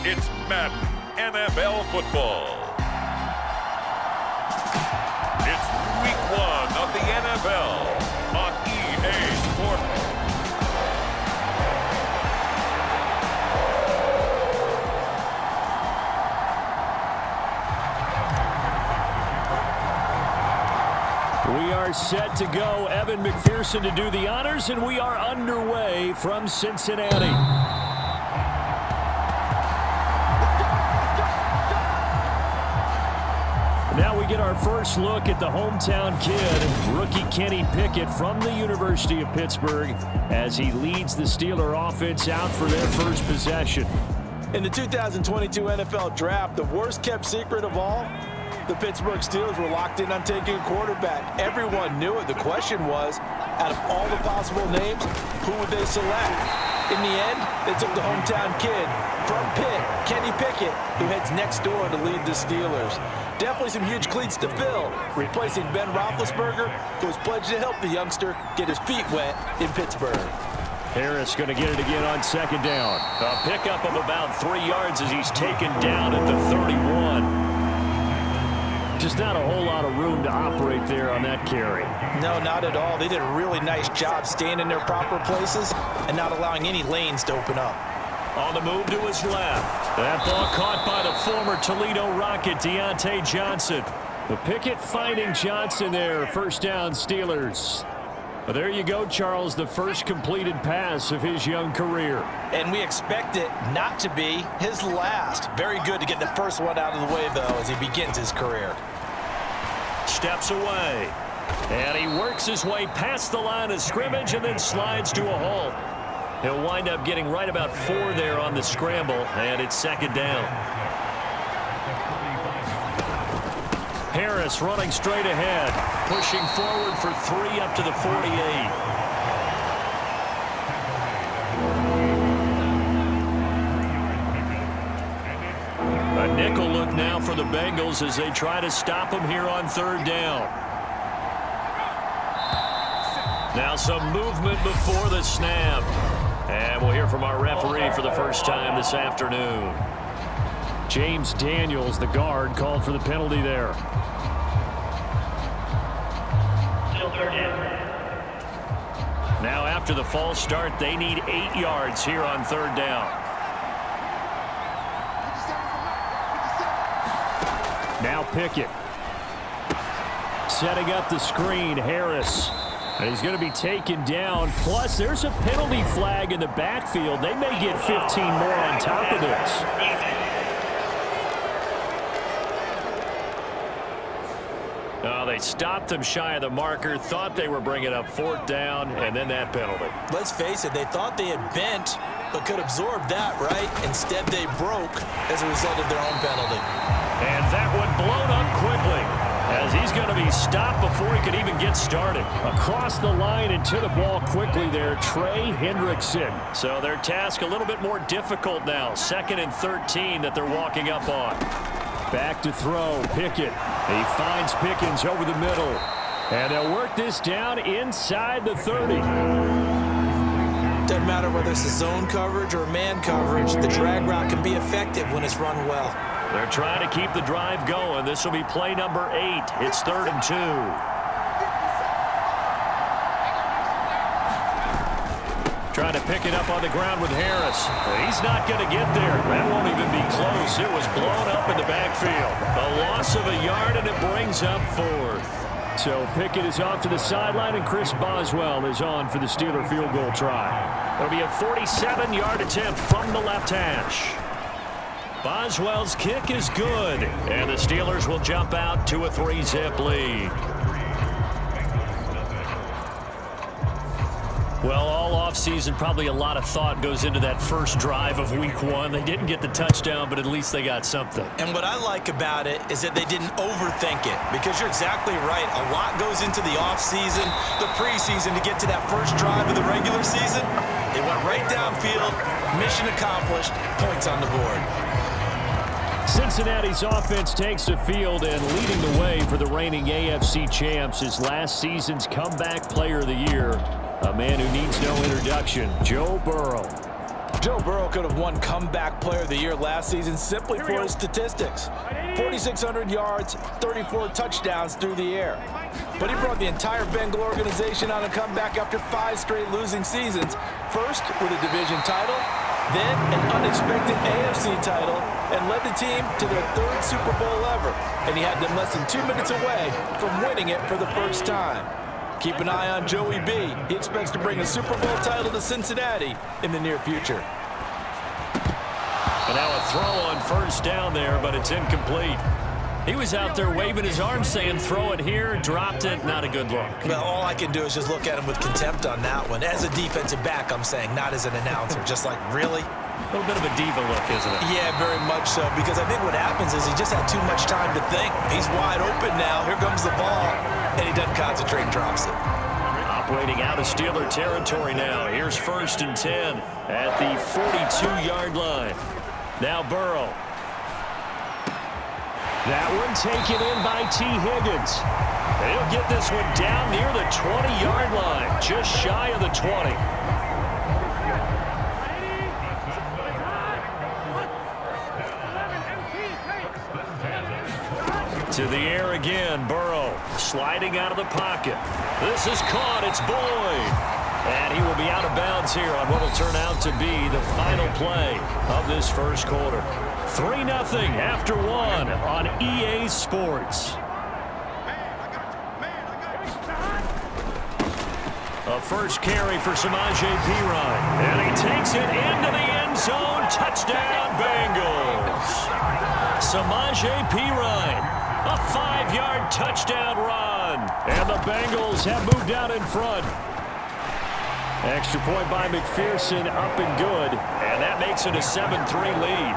It's Madden NFL football. It's week 1 of the NFL on EA Sports. We are set to go. Evan McPherson to do the honors, and we are underway from Cincinnati. Now we get our first look at the hometown kid, rookie Kenny Pickett from the University of Pittsburgh, as he leads the Steeler offense out for their first possession. In the 2022 NFL Draft, the worst-kept secret of all, the Pittsburgh Steelers were locked in on taking a quarterback. Everyone knew it. The question was, out of all the possible names, who would they select? In the end, they took the hometown kid from Pitt, Kenny Pickett, who heads next door to lead the Steelers. Definitely some huge cleats to fill, replacing Ben Roethlisberger, who was pledged to help the youngster get his feet wet in Pittsburgh. Harris going to get it again on second down. A pickup of about 3 yards as he's taken down at the 31. Just not a whole lot of room to operate there on that carry. No, not at all. They did a really nice job staying in their proper places and not allowing any lanes to open up. On the move to his left. That ball caught by the former Toledo Rocket, Deontay Johnson. The Pickett finding Johnson there. First down, Steelers. Well, there you go, Charles, the first completed pass of his young career. And we expect it not to be his last. Very good to get the first one out of the way, though, as he begins his career. Steps away. And he works his way past the line of scrimmage and then slides to a halt. He'll wind up getting right about 4 there on the scramble, and it's second down. Harris running straight ahead, pushing forward for 3 up to the 48. A nickel look now for the Bengals as they try to stop him here on third down. Now some movement before the snap. And we'll hear from our referee for the first time this afternoon. James Daniels, the guard, called for the penalty there. Now after the false start, they need 8 yards here on third down. Now Pickett. Setting up the screen, Harris. And he's going to be taken down. Plus, there's a penalty flag in the backfield. They may get 15 more on top of this. Oh, they stopped him shy of the marker, thought they were bringing up fourth down, and then that penalty. Let's face it, they thought they had bent, but could absorb that, right? Instead, they broke as a result of their own penalty. And that one blown up quickly, as he's going to be stopped before he could even get started. Across the line and to the ball quickly there, Trey Hendrickson. So their task a little bit more difficult now. 2nd and 13 that they're walking up on. Back to throw, Pickett. He finds Pickens over the middle. And they'll work this down inside the 30. Doesn't matter whether it's a zone coverage or man coverage, the drag route can be effective when it's run well. They're trying to keep the drive going. This will be play number 8. It's 3rd and 2. Trying to pick it up on the ground with Harris. But he's not going to get there. That won't even be close. It was blown up in the backfield. A loss of a yard, and it brings up 4th. So Pickett is off to the sideline, and Chris Boswell is on for the Steeler field goal try. It'll be a 47-yard attempt from the left hash. Boswell's kick is good, and the Steelers will jump out to a 3-zip lead. Well, all offseason, probably a lot of thought goes into that first drive of week 1. They didn't get the touchdown, but at least they got something. And what I like about it is that they didn't overthink it, because you're exactly right. A lot goes into the offseason, the preseason to get to that first drive of the regular season. They went right downfield, mission accomplished, points on the board. Cincinnati's offense takes the field, and leading the way for the reigning AFC champs is last season's comeback player of the year, a man who needs no introduction, Joe Burrow. Joe Burrow could have won Comeback Player of the Year last season simply for his statistics. 4,600 yards, 34 touchdowns through the air. But he brought the entire Bengal organization on a comeback after 5 straight losing seasons. First with a division title, then an unexpected AFC title, and led the team to their 3rd Super Bowl ever. And he had them less than 2 minutes away from winning it for the first time. Keep an eye on Joey B. He expects to bring a Super Bowl title to Cincinnati in the near future. And now a throw on first down there, but it's incomplete. He was out there waving his arms saying throw it here, dropped it, not a good look. Well, all I can do is just look at him with contempt on that one. As a defensive back, I'm saying, not as an announcer. Just like, really? A little bit of a diva look, isn't it? Yeah, very much so, because I think what happens is he just had too much time to think. He's wide open now. Here comes the ball, and he doesn't concentrate and drops it. Operating out of Steeler territory now. Here's 1st and 10 at the 42-yard line. Now Burrow. That one taken in by T. Higgins. He'll get this one down near the 20-yard line, just shy of the 20. To the air again, Burrow sliding out of the pocket. This is caught, it's Boyd. And he will be out of bounds here on what will turn out to be the final play of this first quarter. 3-0 after 1 on EA Sports. A first carry for Samaje Perine. And he takes it into the end zone. Touchdown, Bengals. Samaje Perine. A 5-yard touchdown run. And the Bengals have moved out in front. Extra point by McPherson, up and good. And that makes it a 7-3 lead.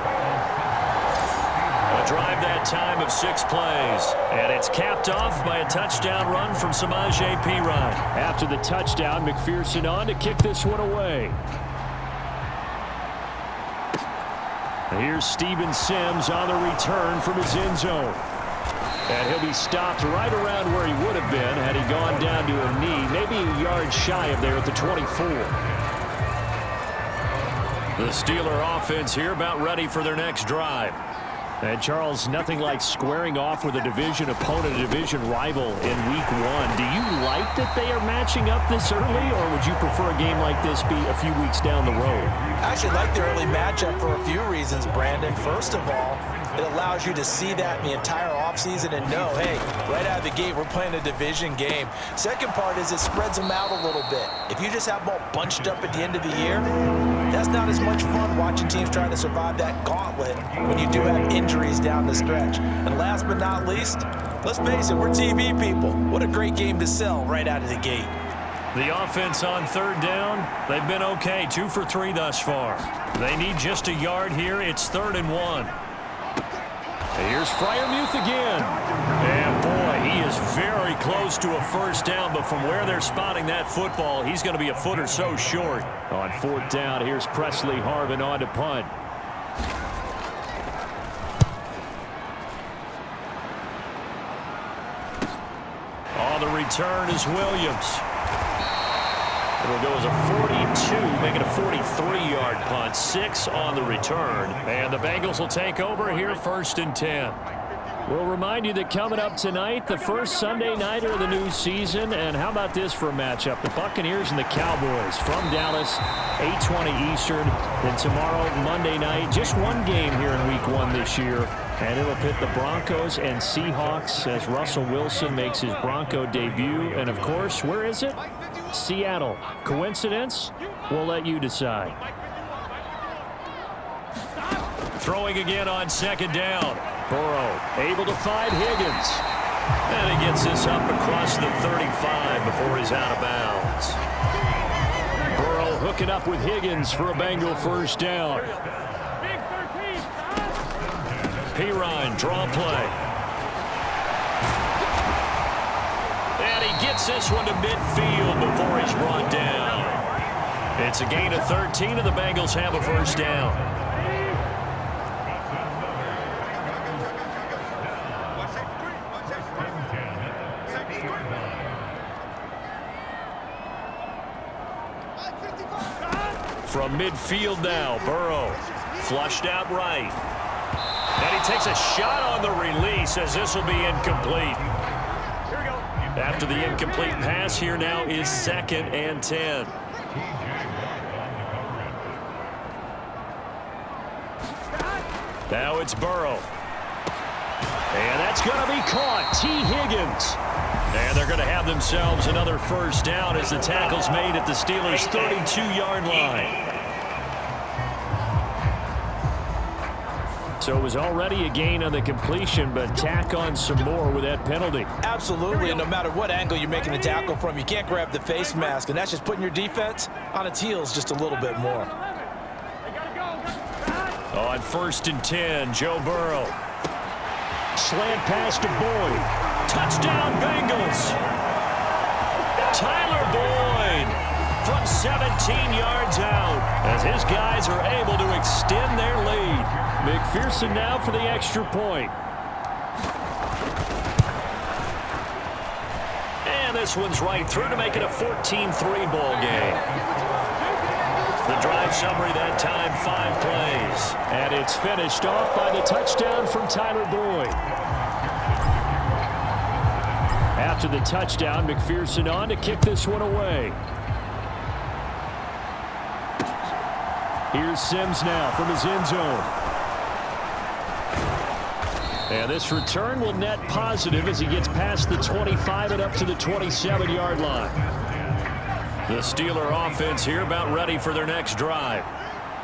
A drive that time of 6 plays. And it's capped off by a touchdown run from Samaje Perine. After the touchdown, McPherson on to kick this one away. Here's Steven Sims on the return from his end zone. And he'll be stopped right around where he would have been had he gone down to a knee, maybe a yard shy of there at the 24. The Steeler offense here about ready for their next drive. And, Charles, nothing like squaring off with a division opponent, a division rival in Week 1. Do you like that they are matching up this early, or would you prefer a game like this be a few weeks down the road? I actually like the early matchup for a few reasons, Brandon. First of all, it allows you to see that in the entire offseason and know, hey, right out of the gate, we're playing a division game. Second part is it spreads them out a little bit. If you just have them all bunched up at the end of the year, that's not as much fun watching teams trying to survive that gauntlet when you do have injuries down the stretch. And last but not least, let's face it, we're TV people. What a great game to sell right out of the gate. The offense on 3rd down, they've been okay, 2 for 3 thus far. They need just a yard here. It's 3rd and 1. Here's Freiermuth again. And, boy, he is very close to a first down, but from where they're spotting that football, he's going to be a foot or so short. On 4th down, here's Presley Harvin on to punt. On the return is Williams. It'll go as a 42, making a 43-yard punt. 6 on the return. And the Bengals will take over here, 1st and 10. We'll remind you that coming up tonight, the first Sunday nighter of the new season. And how about this for a matchup? The Buccaneers and the Cowboys from Dallas, 8:20 Eastern. Then tomorrow, Monday night, just one game here in Week 1 this year. And it'll pit the Broncos and Seahawks as Russell Wilson makes his Bronco debut. And, of course, where is it? Seattle. Coincidence? We'll let you decide. Throwing again on 2nd down. Burrow able to find Higgins. And he gets this up across the 35 before he's out of bounds. Burrow hooking up with Higgins for a Bengal first down. Perine, draw play. And he gets this one to midfield before he's brought down. It's a gain of 13, and the Bengals have a first down. From midfield now, Burrow. Flushed out right. And he takes a shot on the release as this will be incomplete. After the incomplete pass, here now is 2nd and 10. Now it's Burrow. And that's going to be caught. T. Higgins. And they're going to have themselves another first down as the tackle's made at the Steelers' 32-yard line. So it was already a gain on the completion, but tack on some more with that penalty. Absolutely, and no matter what angle you're making the tackle from, you can't grab the face mask, and that's just putting your defense on its heels just a little bit more. On 1st and 10, Joe Burrow. Slant pass to Boyd. Touchdown, Bengals. Tyler Boyd from 17 yards out as his guys are able to extend their lead. McPherson now for the extra point. And this one's right through to make it a 14-3 ball game. The drive summary that time, 5 plays. And it's finished off by the touchdown from Tyler Boyd. After the touchdown, McPherson on to kick this one away. Here's Sims now from his end zone. And this return will net positive as he gets past the 25 and up to the 27-yard line. The Steeler offense here about ready for their next drive.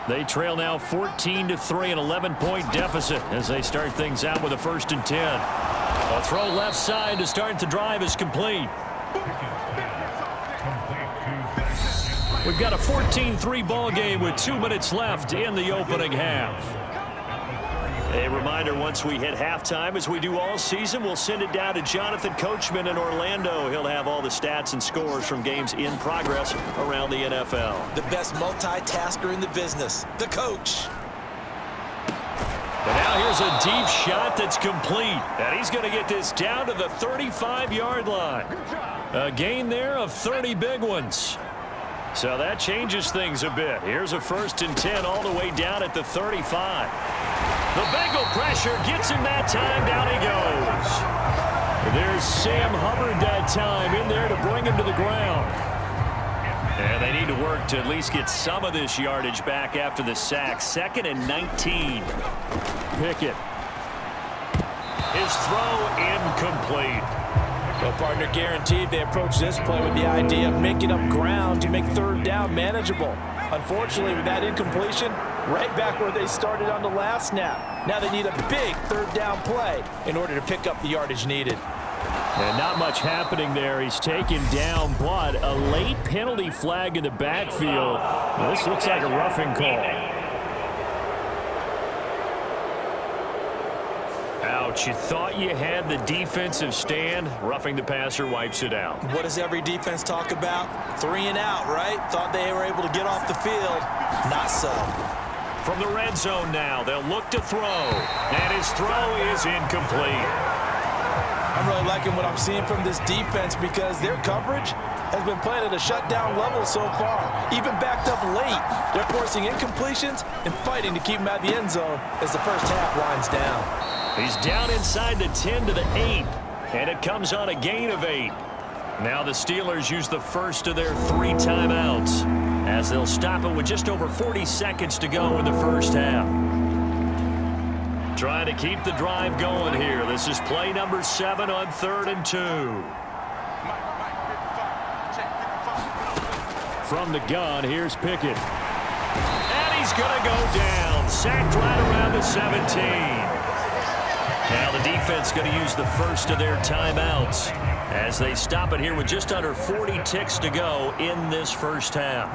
They trail now 14-3, an 11-point deficit as they start things out with a 1st and 10. A throw left side to start the drive is complete. We've got a 14-3 ball game with 2 minutes left in the opening half. A reminder, once we hit halftime, as we do all season, we'll send it down to Jonathan Coachman in Orlando. He'll have all the stats and scores from games in progress around the NFL. The best multitasker in the business, the coach. But now here's a deep shot that's complete. And he's going to get this down to the 35-yard line. A gain there of 30 big ones. So that changes things a bit. Here's a 1st and 10 all the way down at the 35. The Bengal pressure gets him that time. Down he goes. There's Sam Hubbard that time in there to bring him to the ground. And they need to work to at least get some of this yardage back after the sack. 2nd and 19. Pickett. His throw incomplete. Well, partner, guaranteed they approach this play with the idea of making up ground to make 3rd down manageable. Unfortunately, with that incompletion, right back where they started on the last snap. Now they need a big 3rd down play in order to pick up the yardage needed. And not much happening there. He's taken down, but a late penalty flag in the backfield. Well, this looks like a roughing call. Ouch, you thought you had the defensive stand. Roughing the passer wipes it out. What does every defense talk about? 3 and out, right? Thought they were able to get off the field. Not so. From the red zone now, they'll look to throw. And his throw is incomplete. I'm really liking what I'm seeing from this defense because their coverage has been playing at a shutdown level so far. Even backed up late, they're forcing incompletions and fighting to keep him out of the end zone as the first half winds down. He's down inside the 10 to the 8, and it comes on a gain of 8. Now the Steelers use the first of their 3 timeouts as they'll stop it with just over 40 seconds to go in the first half. Trying to keep the drive going here. This is play number 7 on 3rd and 2. From the gun, here's Pickett. And he's going to go down. Sacked right around the 17. Now the defense going to use the first of their timeouts as they stop it here with just under 40 ticks to go in this first half.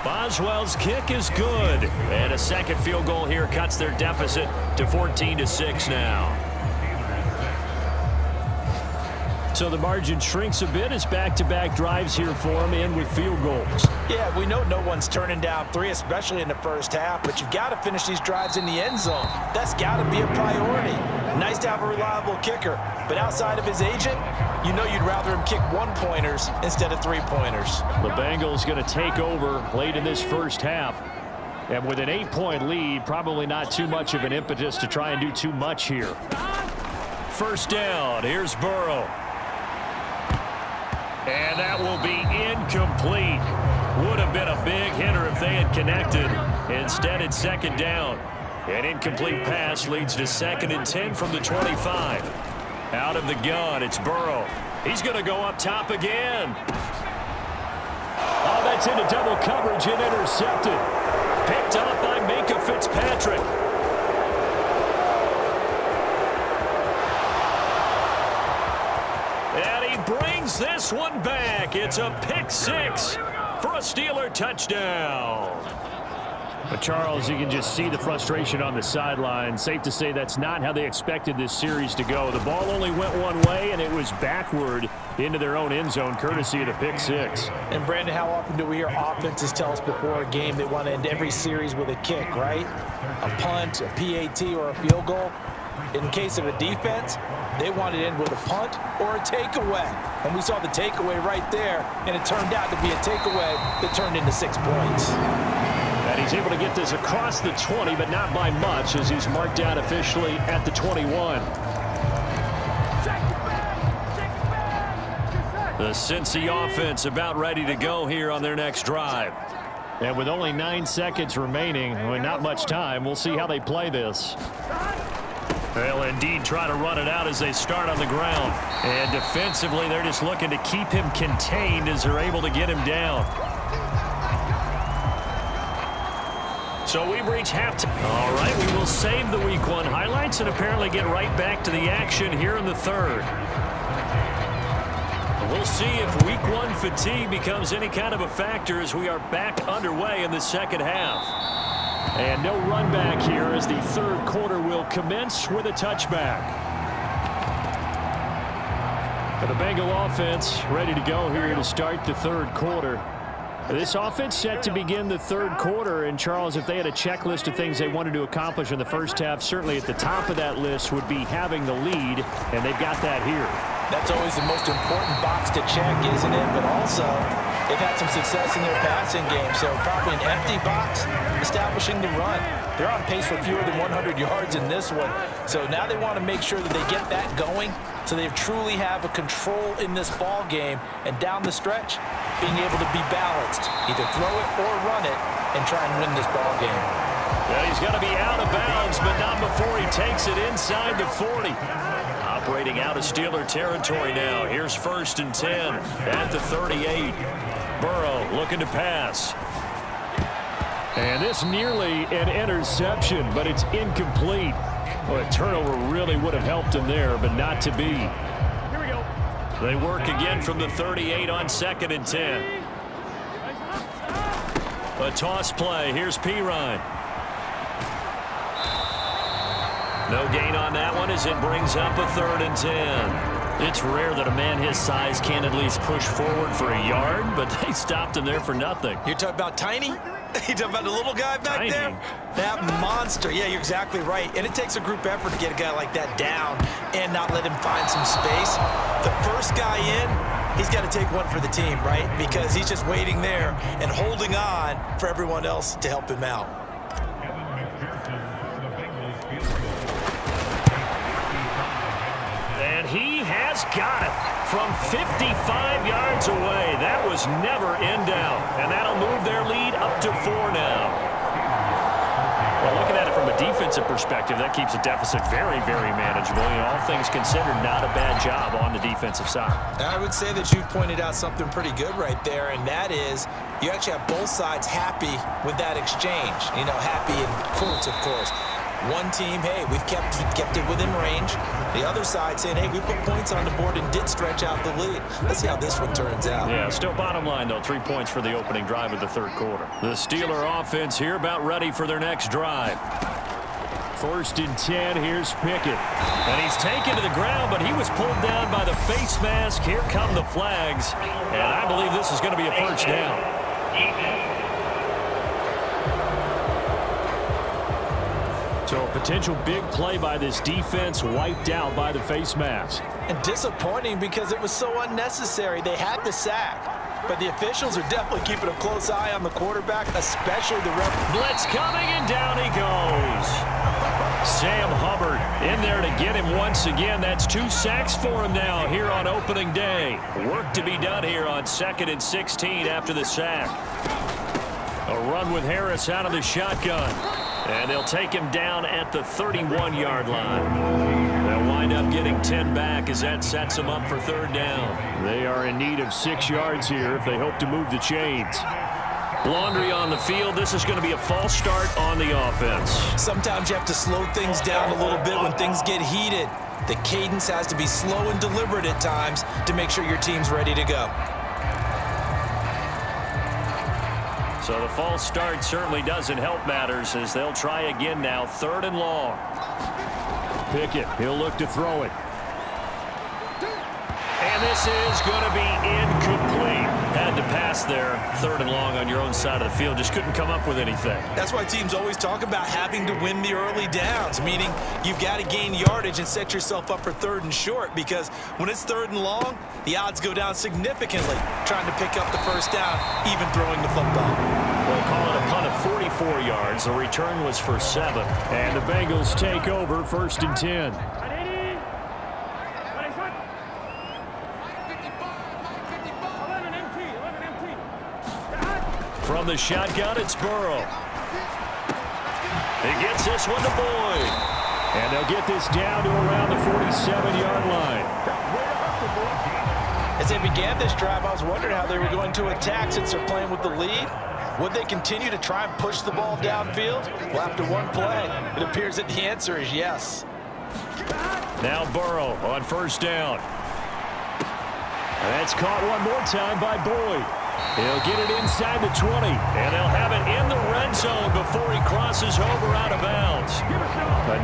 Boswell's kick is good. And a second field goal here cuts their deficit to 14-6 now. So the margin shrinks a bit as back-to-back drives here for him and with field goals. Yeah, we know no one's turning down 3, especially in the first half, but you've got to finish these drives in the end zone. That's got to be a priority. Nice to have a reliable kicker, but outside of his agent, you know you'd rather him kick one-pointers instead of three-pointers. The Bengals going to take over late in this first half. And with an 8-point lead, probably not too much of an impetus to try and do too much here. First down, here's Burrow. And that will be incomplete. Would have been a big hitter if they had connected. Instead, it's second down. An incomplete pass leads to 2nd and 10 from the 25. Out of the gun, it's Burrow. He's going to go up top again. Oh, that's into double coverage and intercepted. Picked up by Minka Fitzpatrick. And he brings this one back. It's a pick 6 for a Steeler touchdown. But Charles, you can just see the frustration on the sideline. Safe to say that's not how they expected this series to go. The ball only went one way, and it was backward into their own end zone, courtesy of the pick 6. And, Brandon, how often do we hear offenses tell us before a game they want to end every series with a kick, right? A punt, a PAT, or a field goal. In the case of a defense, they want it in with a punt or a takeaway. And we saw the takeaway right there, and it turned out to be a takeaway that turned into 6 points. And he's able to get this across the 20, but not by much, as he's marked down officially at the 21. The Cincy offense about ready to go here on their next drive. And with only 9 seconds remaining, not much time, we'll see how they play this. They'll indeed try to run it out as they start on the ground. And defensively, they're just looking to keep him contained as they're able to get him down. So we've reached halftime. All right, we will save the Week 1 highlights and apparently get right back to the action here in the third. We'll see if Week 1 fatigue becomes any kind of a factor as we are back underway in the second half. And no run back here as the third quarter will commence with a touchback. But the Bengal offense ready to go here to start the third quarter. This offense set to begin the third quarter, and Charles, if they had a checklist of things they wanted to accomplish in the first half, certainly at the top of that list would be having the lead, and they've got that here. That's always the most important box to check, isn't it? But also, they've had some success in their passing game, so probably an empty box, establishing the run. They're on pace for fewer than 100 yards in this one, so now they want to make sure that they get that going so they truly have a control in this ball game, and down the stretch, being able to be balanced, either throw it or run it, and try and win this ball game. Well, he's got to be out of bounds, but not before he takes it inside the 40. Operating out of Steeler territory now. Here's 1st and 10 at the 38. Burrow looking to pass. And this nearly an interception, but it's incomplete. Well, a turnover really would have helped him there, but not to be. Here we go. They work again from the 38 on 2nd and 10. A toss play. Here's Pirine. No gain on that one as it brings up a 3rd and 10. It's rare that a man his size can at least push forward for a yard, but they stopped him there for nothing. You're talking about Tiny? You talking about the little guy back there? That monster. Yeah, you're exactly right. And it takes a group effort to get a guy like that down and not let him find some space. The first guy in, he's got to take one for the team, right? Because he's just waiting there and holding on for everyone else to help him out. And he has got it from 55 yards away. That was never in doubt. And that'll move their lead up to 4 now. Well, looking at it from a defensive perspective, that keeps the deficit very, very manageable. You know, all things considered, not a bad job on the defensive side. I would say that you've pointed out something pretty good right there, and that is you actually have both sides happy with that exchange. You know, happy in quotes, of course. One team, hey, we've kept it within range. The other side saying, hey, we put points on the board and did stretch out the lead. Let's see how this one turns out. Yeah, still bottom line, though, 3 points for the opening drive of the third quarter. The Steeler offense here about ready for their next drive. 1st and 10, here's Pickett. And he's taken to the ground, but he was pulled down by the face mask. Here come the flags. And I believe this is going to be a first down. So a potential big play by this defense wiped out by the face mask. And disappointing because it was so unnecessary. They had the sack. But the officials are definitely keeping a close eye on the quarterback, especially the ref. Blitz coming, and down he goes. Sam Hubbard in there to get him once again. That's 2 sacks for him now here on opening day. Work to be done here on 2nd and 16 after the sack. A run with Harris out of the shotgun. And they'll take him down at the 31-yard line. They'll wind up getting 10 back as that sets them up for 3rd down. They are in need of 6 yards here if they hope to move the chains. Laundry on the field. This is going to be a false start on the offense. Sometimes you have to slow things down a little bit when things get heated. The cadence has to be slow and deliberate at times to make sure your team's ready to go. So the false start certainly doesn't help matters as they'll try again now. 3rd and long. Pickett, he'll look to throw it. And this is going to be incomplete. Had to pass there. 3rd and long on your own side of the field. Just couldn't come up with anything. That's why teams always talk about having to win the early downs, meaning you've got to gain yardage and set yourself up for 3rd and short, because when it's 3rd and long, the odds go down significantly trying to pick up the 1st down, even throwing the football. We'll call it a punt of 44 yards. The return was for 7. And the Bengals take over 1st and 10. From the shotgun, it's Burrow. He gets this one to Boyd. And they'll get this down to around the 47-yard line. As they began this drive, I was wondering how they were going to attack since they're playing with the lead. Would they continue to try and push the ball downfield? Well, after one play, it appears that the answer is yes. Now Burrow on 1st down. That's caught one more time by Boyd. He'll get it inside the 20. And they'll have it in the red zone before he crosses over out of bounds.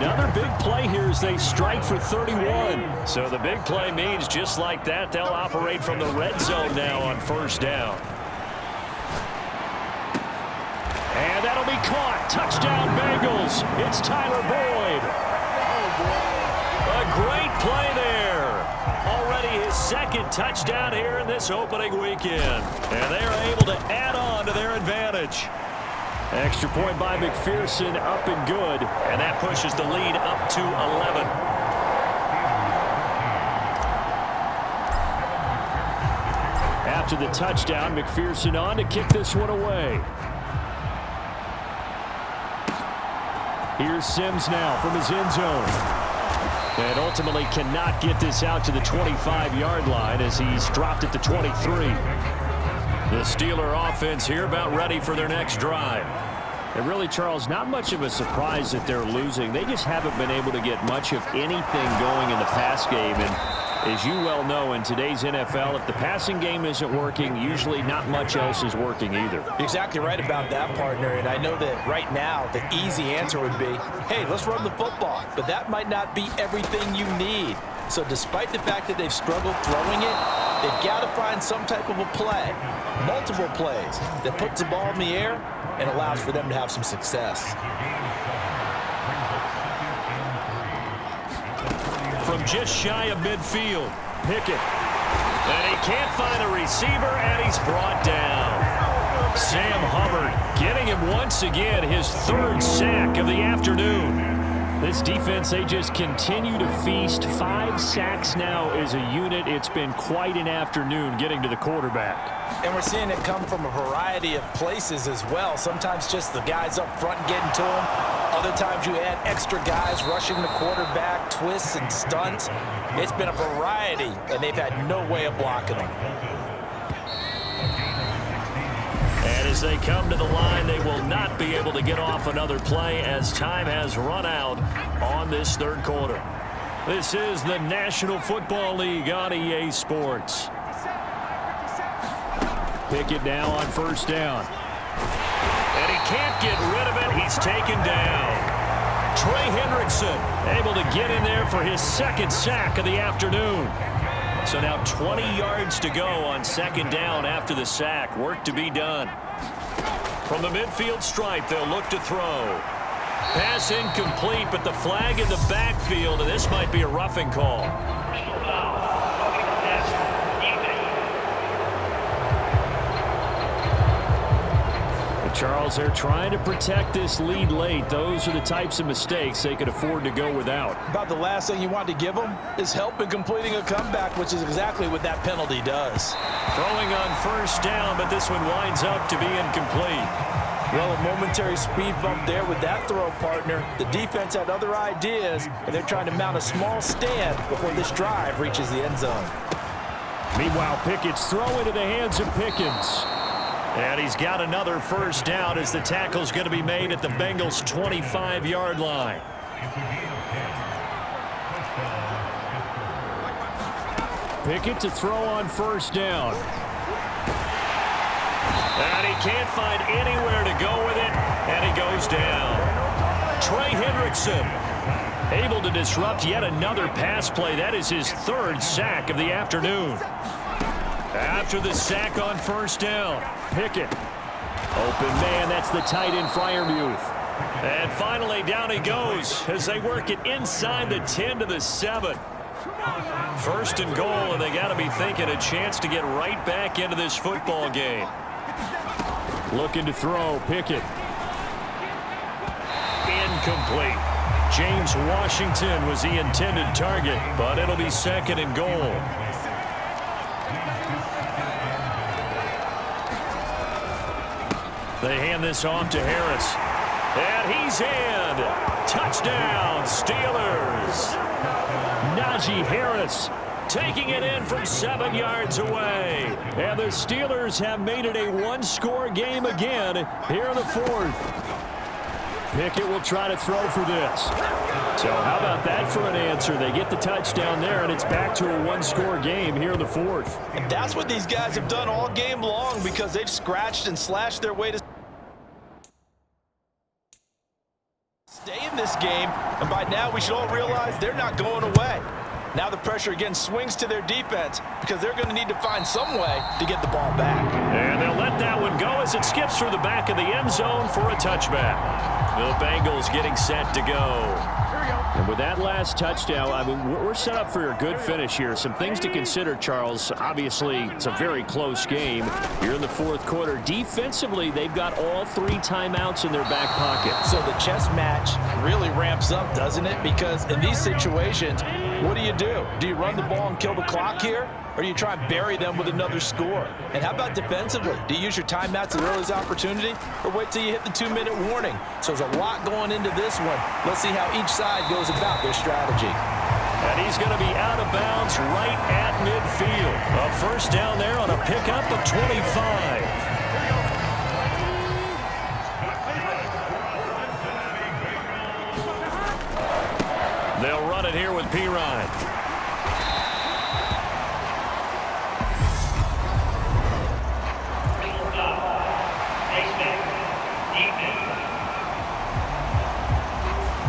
Another big play here as they strike for 31. So the big play means just like that, they'll operate from the red zone now on 1st down. And that'll be caught. Touchdown Bengals. It's Tyler Boyd. A great play there. Already his 2nd touchdown here in this opening weekend. And they are able to add on to their advantage. Extra point by McPherson, up and good. And that pushes the lead up to 11. After the touchdown, McPherson on to kick this one away. Here's Sims now from his end zone. And ultimately cannot get this out to the 25-yard line as he's dropped at the 23. The Steeler offense here about ready for their next drive. And really, Charles, not much of a surprise that they're losing. They just haven't been able to get much of anything going in the pass game. And as you well know, in today's NFL, if the passing game isn't working, usually not much else is working either. You're exactly right about that, partner. And I know that right now the easy answer would be, hey, let's run the football. But that might not be everything you need. So despite the fact that they've struggled throwing it, they've got to find some type of a play, multiple plays, that puts the ball in the air and allows for them to have some success. From just shy of midfield, Pickett. And he can't find a receiver, and he's brought down. Sam Hubbard getting him once again, his 3rd sack of the afternoon. This defense, they just continue to feast. 5 sacks now as a unit. It's been quite an afternoon getting to the quarterback. And we're seeing it come from a variety of places as well. Sometimes just the guys up front getting to him. Other times you add extra guys rushing the quarterback, twists and stunts. It's been a variety, and they've had no way of blocking them. And as they come to the line, they will not be able to get off another play as time has run out on this 3rd quarter. This is the National Football League on EA Sports. Pickett now on 1st down. And he can't get rid of it. He's taken down. Trey Hendrickson able to get in there for his 2nd sack of the afternoon. So now 20 yards to go on 2nd down after the sack. Work to be done. From the midfield stripe, they'll look to throw. Pass incomplete, but the flag in the backfield, and this might be a roughing call. Charles, they're trying to protect this lead late. Those are the types of mistakes they could afford to go without. About the last thing you want to give them is help in completing a comeback, which is exactly what that penalty does. Throwing on first down, but this one winds up to be incomplete. Well, a momentary speed bump there with that throw, partner. The defense had other ideas, and they're trying to mount a small stand before this drive reaches the end zone. Meanwhile, Pickett's throw into the hands of Pickens. And he's got another first down as the tackle's going to be made at the Bengals' 25-yard line. Pickett to throw on first down. And he can't find anywhere to go with it, and he goes down. Trey Hendrickson able to disrupt yet another pass play. That is his third sack of the afternoon. After the sack on first down, Pickett. Open man, that's the tight end Freiermuth. And finally, down he goes as they work it inside the 10 to the 7. First and goal, and they got to be thinking a chance to get right back into this football game. Looking to throw, Pickett. Incomplete. James Washington was the intended target, but it'll be second and goal. They hand this off to Harris. And he's in. Touchdown, Steelers. Najee Harris taking it in from 7 yards away. And the Steelers have made it a one-score game again here in the fourth. Pickett will try to throw for this. So how about that for an answer? They get the touchdown there, and it's back to a one-score game here in the fourth. And that's what these guys have done all game long because they've scratched and slashed their way to stay in this game. And by now, we should all realize they're not going away. Now the pressure again swings to their defense because they're going to need to find some way to get the ball back. And they'll let that one go as it skips through the back of the end zone for a touchback. The Bengals getting set to go. And with that last touchdown, I mean, we're set up for a good finish here. Some things to consider, Charles. Obviously, it's a very close game. You're in the fourth quarter. Defensively, they've got all 3 timeouts in their back pocket. So the chess match really ramps up, doesn't it? Because in these situations, what do? Do you run the ball and kill the clock here? Or do you try and bury them with another score? And how about defensively? Do you use your timeouts at earliest opportunity? Or wait till you hit the 2-minute warning? So there's a lot going into this one. Let's see how each side goes about their strategy. And he's going to be out of bounds right at midfield. A first down there on a pickup of 25. They'll run it here with Pirine.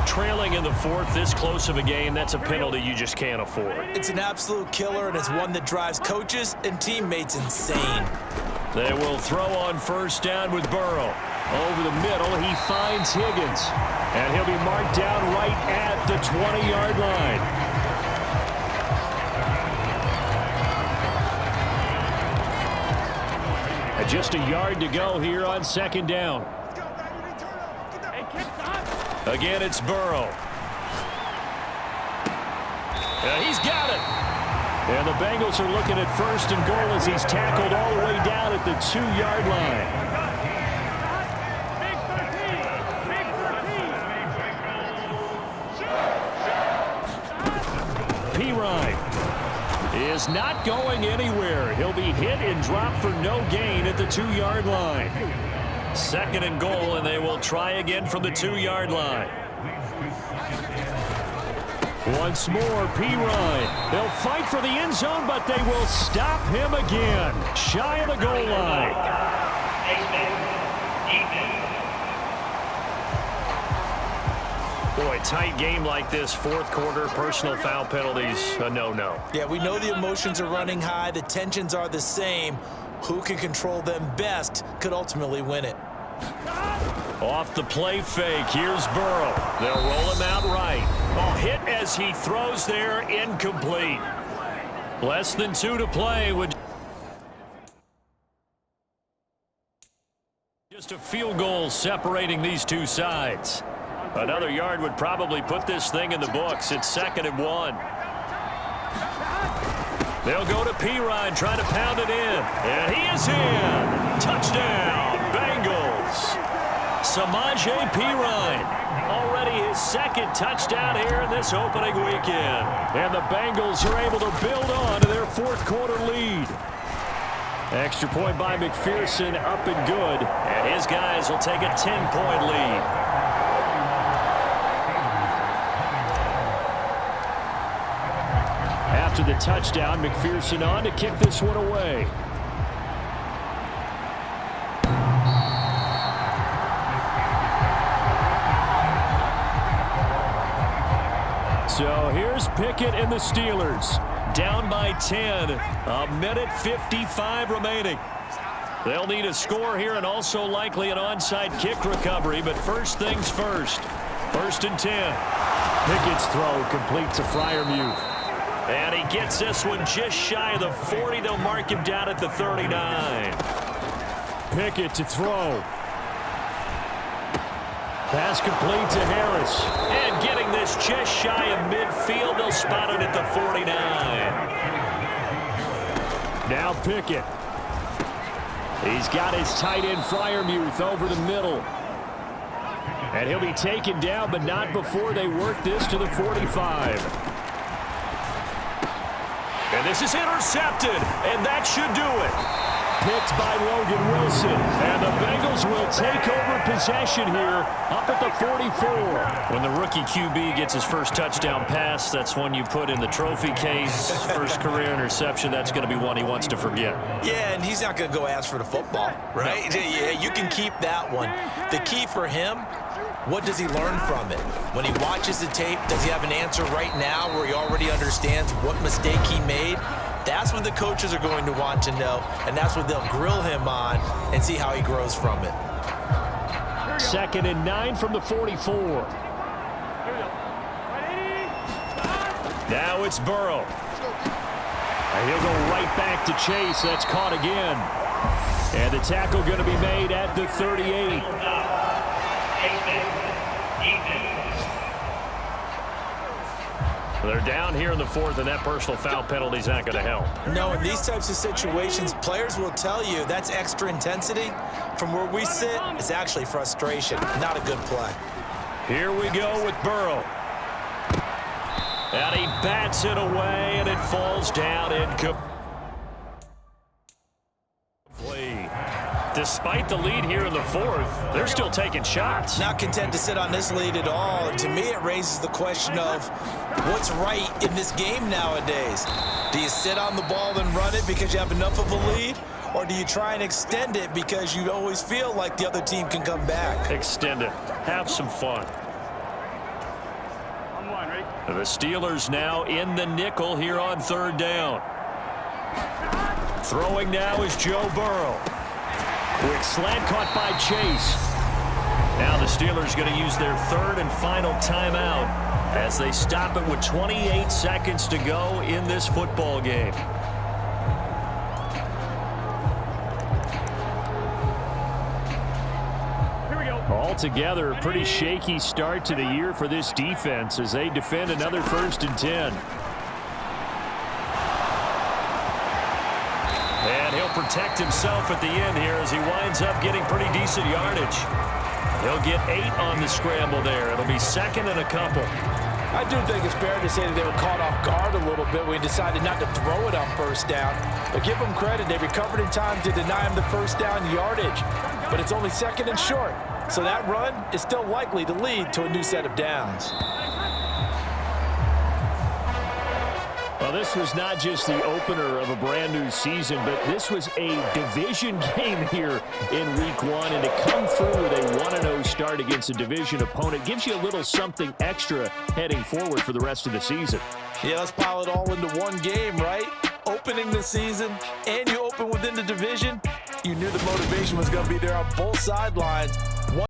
Trailing in the fourth, this close of a game, that's a penalty you just can't afford. It's an absolute killer, and it's one that drives coaches and teammates insane. They will throw on first down with Burrow. Over the middle, he finds Higgins. And he'll be marked down right at the 20-yard line. And just a yard to go here on second down. Again, it's Burrow. And he's got it. And the Bengals are looking at first and goal as he's tackled all the way down at the 2-yard line. Is not going anywhere. He'll be hit and dropped for no gain at the 2-yard line. Second and goal, and they will try again from the 2-yard line. Once more, Pirine. They'll fight for the end zone, but they will stop him again. Shy of the goal line. Boy, tight game like this, fourth quarter, personal foul penalties, a no-no. Yeah, we know the emotions are running high. The tensions are the same. Who can control them best could ultimately win it. Off the play fake, here's Burrow. They'll roll him out right. Oh, hit as he throws there, incomplete. Less than 2 to play with just a field goal separating these two sides. Another yard would probably put this thing in the books. It's 2nd and 1. They'll go to Pirine, trying to pound it in. And he is in. Touchdown, Bengals. Samaje Pirine. Already his 2nd touchdown here in this opening weekend. And the Bengals are able to build on to their 4th quarter lead. Extra point by McPherson, up and good. And his guys will take a 10-point lead. After the touchdown, McPherson on to kick this one away. So here's Pickett and the Steelers. Down by 10. 1:55 remaining. They'll need a score here and also likely an onside kick recovery, but first things first. 1st and 10. Pickett's throw complete to Freiermuth. And he gets this one just shy of the 40. They'll mark him down at the 39. Pickett to throw. Pass complete to Harris. And getting this just shy of midfield. They'll spot it at the 49. Now Pickett. He's got his tight end Freiermuth over the middle. And he'll be taken down, but not before they work this to the 45. And this is intercepted, and that should do it. Picked by Logan Wilson. And the Bengals will take over possession here up at the 44. When the rookie QB gets his first touchdown pass, that's one you put in the trophy case. First career interception, that's going to be one he wants to forget. Yeah, and he's not going to go ask for the football, right? No. Yeah, you can keep that one. The key for him, what does he learn from it? When he watches the tape, does he have an answer right now where he already understands what mistake he made? That's what the coaches are going to want to know, and that's what they'll grill him on and see how he grows from it. 2nd and 9 from the 44. Now it's Burrow. And he'll go right back to Chase. That's caught again. And the tackle going to be made at the 38. They're down here in the 4th, and that personal foul penalty is not going to help. No, in these types of situations, players will tell you that's extra intensity. From where we sit, it's actually frustration. Not a good play. Here we go with Burrow. And he bats it away, and it falls down incomplete. Despite the lead here in the 4th, they're still taking shots. Not content to sit on this lead at all. To me, it raises the question of what's right in this game nowadays. Do you sit on the ball and run it because you have enough of a lead? Or do you try and extend it because you always feel like the other team can come back? Extend it. Have some fun. The Steelers now in the nickel here on 3rd down. Throwing now is Joe Burrow. Quick slant caught by Chase. Now the Steelers going to use their 3rd and final timeout as they stop it with 28 seconds to go in this football game. Altogether, a pretty shaky start to the year for this defense as they defend another 1st and 10. And he'll protect himself at the end here as he winds up getting pretty decent yardage. He'll get 8 on the scramble there. It'll be 2nd and a couple. I do think it's fair to say that they were caught off guard a little bit when he decided not to throw it on 1st down. But give them credit. They recovered in time to deny him the 1st down yardage. But it's only 2nd and short. So that run is still likely to lead to a new set of downs. Well, this was not just the opener of a brand new season, but this was a division game here in week 1. And to come through with a 1-0 start against a division opponent gives you a little something extra heading forward for the rest of the season. Yeah, let's pile it all into one game, right? Opening the season, and you open within the division. You knew the motivation was going to be there on both sidelines.